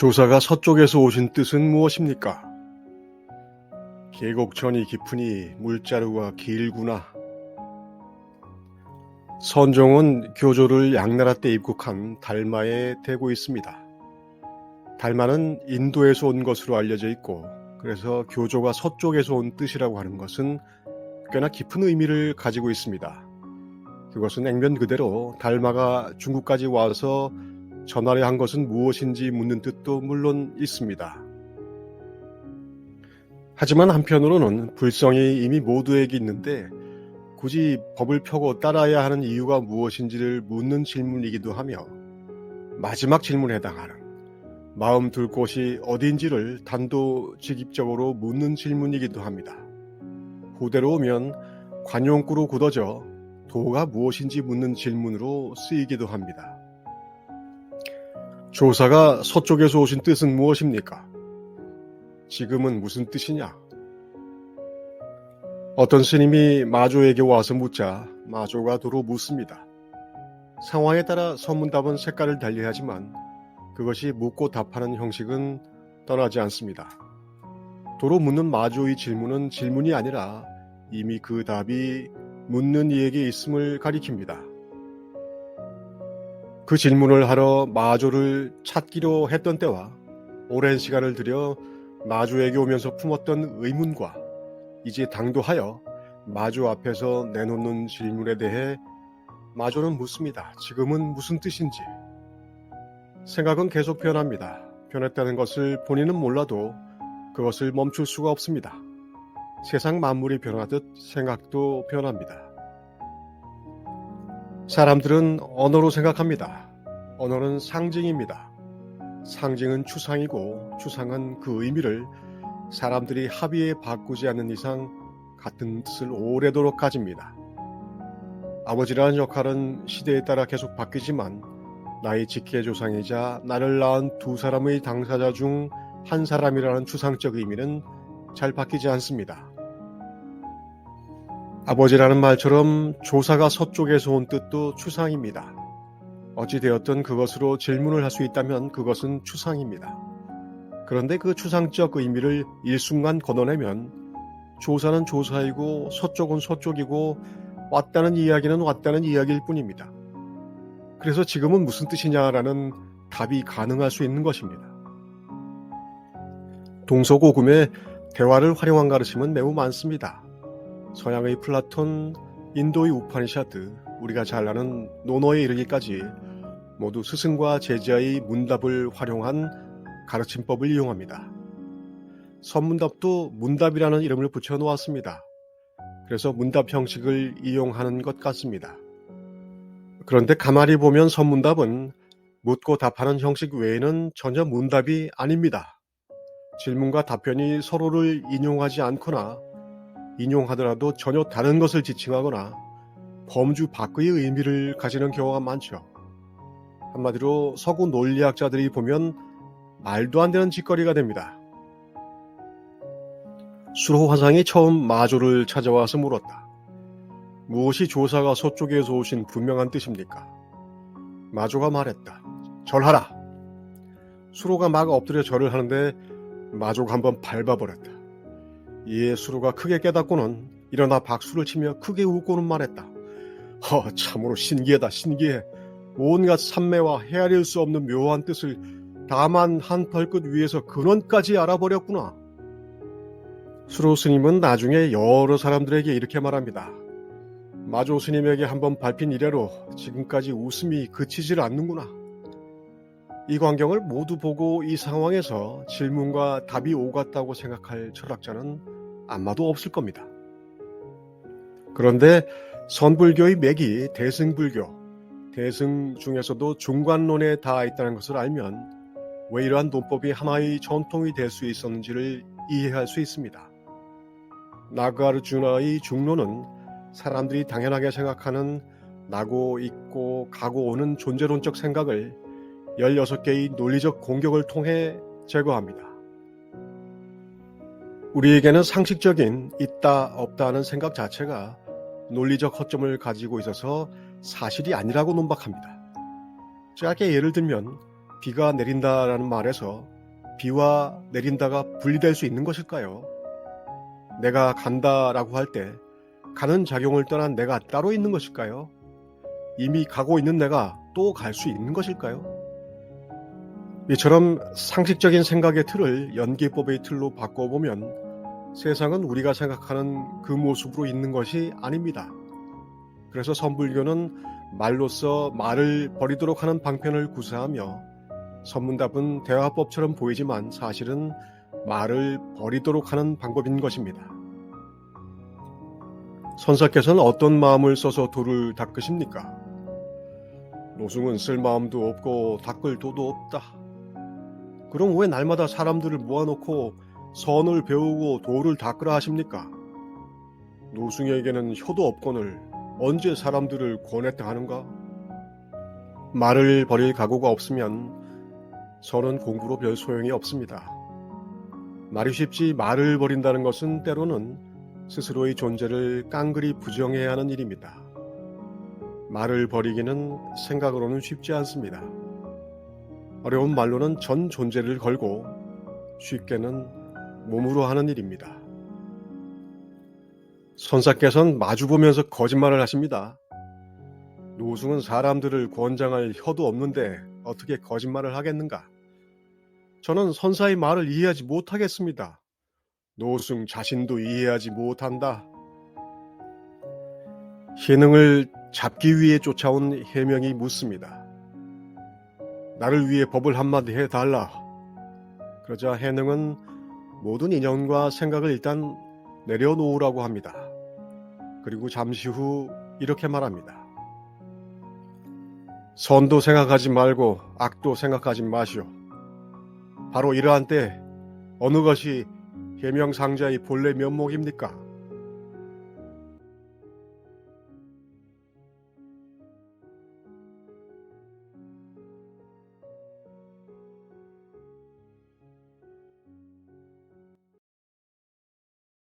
조사가 서쪽에서 오신 뜻은 무엇입니까? 계곡천이 깊으니 물자루가 길구나. 선종은 교조를 양나라 때 입국한 달마에 대고 있습니다. 달마는 인도에서 온 것으로 알려져 있고, 그래서 교조가 서쪽에서 온 뜻이라고 하는 것은 꽤나 깊은 의미를 가지고 있습니다. 그것은 액면 그대로 달마가 중국까지 와서 전하려 한 것은 무엇인지 묻는 뜻도 물론 있습니다. 하지만 한편으로는 불성이 이미 모두에게 있는데 굳이 법을 펴고 따라야 하는 이유가 무엇인지를 묻는 질문이기도 하며, 마지막 질문에 해당하는 마음 둘 곳이 어디인지를 단도직입적으로 묻는 질문이기도 합니다. 후대로 오면 관용구로 굳어져 도가 무엇인지 묻는 질문으로 쓰이기도 합니다. 조사가 서쪽에서 오신 뜻은 무엇입니까? 지금은 무슨 뜻이냐? 어떤 스님이 마조에게 와서 묻자 마조가 도로 묻습니다. 상황에 따라 선문답은 색깔을 달리하지만 그것이 묻고 답하는 형식은 떠나지 않습니다. 도로 묻는 마조의 질문은 질문이 아니라 이미 그 답이 묻는 이에게 있음을 가리킵니다. 그 질문을 하러 마조를 찾기로 했던 때와 오랜 시간을 들여 마조에게 오면서 품었던 의문과 이제 당도하여 마조 앞에서 내놓는 질문에 대해 마조는 묻습니다. 지금은 무슨 뜻인지. 생각은 계속 변합니다. 변했다는 것을 본인은 몰라도 그것을 멈출 수가 없습니다. 세상 만물이 변하듯 생각도 변합니다. 사람들은 언어로 생각합니다. 언어는 상징입니다. 상징은 추상이고 추상은 그 의미를 사람들이 합의에 바꾸지 않는 이상 같은 뜻을 오래도록 가집니다. 아버지라는 역할은 시대에 따라 계속 바뀌지만 나의 직계조상이자 나를 낳은 두 사람의 당사자 중 한 사람이라는 추상적 의미는 잘 바뀌지 않습니다. 아버지라는 말처럼 조사가 서쪽에서 온 뜻도 추상입니다. 어찌되었든 그것으로 질문을 할 수 있다면 그것은 추상입니다. 그런데 그 추상적 의미를 일순간 걷어내면 조사는 조사이고 서쪽은 서쪽이고 왔다는 이야기는 왔다는 이야기일 뿐입니다. 그래서 지금은 무슨 뜻이냐라는 답이 가능할 수 있는 것입니다. 동서고금의 대화를 활용한 가르침은 매우 많습니다. 서양의 플라톤, 인도의 우파니샤드, 우리가 잘 아는 논어에 이르기까지 모두 스승과 제자의 문답을 활용한 가르침법을 이용합니다. 선문답도 문답이라는 이름을 붙여 놓았습니다. 그래서 문답 형식을 이용하는 것 같습니다. 그런데 가만히 보면 선문답은 묻고 답하는 형식 외에는 전혀 문답이 아닙니다. 질문과 답변이 서로를 인용하지 않거나 인용하더라도 전혀 다른 것을 지칭하거나 범주 밖의 의미를 가지는 경우가 많죠. 한마디로 서구 논리학자들이 보면 말도 안 되는 짓거리가 됩니다. 수로화상이 처음 마조를 찾아와서 물었다. 무엇이 조사가 서쪽에서 오신 분명한 뜻입니까? 마조가 말했다. 절하라. 수로가 막 엎드려 절을 하는데 마조가 한번 밟아버렸다. 이에 수로가 크게 깨닫고는 일어나 박수를 치며 크게 웃고는 말했다. 참으로 신기하다, 신기해. 온갖 산매와 헤아릴 수 없는 묘한 뜻을 다만 한 털끝 위에서 근원까지 알아버렸구나. 수로 스님은 나중에 여러 사람들에게 이렇게 말합니다. 마조 스님에게 한번 밟힌 이래로 지금까지 웃음이 그치질 않는구나. 이 광경을 모두 보고 이 상황에서 질문과 답이 오갔다고 생각할 철학자는 아마도 없을 겁니다. 그런데 선불교의 맥이 대승불교, 대승 중에서도 중관론에 닿아 있다는 것을 알면 왜 이러한 논법이 하나의 전통이 될 수 있었는지를 이해할 수 있습니다. 나가르주나의 중론은 사람들이 당연하게 생각하는 나고 있고 가고 오는 존재론적 생각을 16개의 논리적 공격을 통해 제거합니다. 우리에게는 상식적인 있다 없다 하는 생각 자체가 논리적 허점을 가지고 있어서 사실이 아니라고 논박합니다. 짧게 예를 들면 비가 내린다라는 말에서 비와 내린다가 분리될 수 있는 것일까요? 내가 간다라고 할 때 가는 작용을 떠난 내가 따로 있는 것일까요? 이미 가고 있는 내가 또 갈 수 있는 것일까요? 이처럼 상식적인 생각의 틀을 연기법의 틀로 바꿔보면 세상은 우리가 생각하는 그 모습으로 있는 것이 아닙니다. 그래서 선불교는 말로써 말을 버리도록 하는 방편을 구사하며 선문답은 대화법처럼 보이지만 사실은 말을 버리도록 하는 방법인 것입니다. 선사께서는 어떤 마음을 써서 돌을 닦으십니까? 노승은 쓸 마음도 없고 닦을 도도 없다. 그럼 왜 날마다 사람들을 모아놓고 선을 배우고 도를 닦으라 하십니까? 노승에게는 효도 없거늘 언제 사람들을 권했다 하는가? 말을 버릴 각오가 없으면 선은 공부로 별 소용이 없습니다. 말이 쉽지 말을 버린다는 것은 때로는 스스로의 존재를 깡그리 부정해야 하는 일입니다. 말을 버리기는 생각으로는 쉽지 않습니다. 어려운 말로는 전 존재를 걸고 쉽게는 몸으로 하는 일입니다. 선사께서는 마주보면서 거짓말을 하십니다. 노승은 사람들을 권장할 혀도 없는데 어떻게 거짓말을 하겠는가? 저는 선사의 말을 이해하지 못하겠습니다. 노승 자신도 이해하지 못한다. 해능을 잡기 위해 쫓아온 해명이 묻습니다. 나를 위해 법을 한마디 해달라. 그러자 해능은 모든 인연과 생각을 일단 내려놓으라고 합니다. 그리고 잠시 후 이렇게 말합니다. 선도 생각하지 말고 악도 생각하지 마시오. 바로 이러한 때 어느 것이 해명상자의 본래 면목입니까?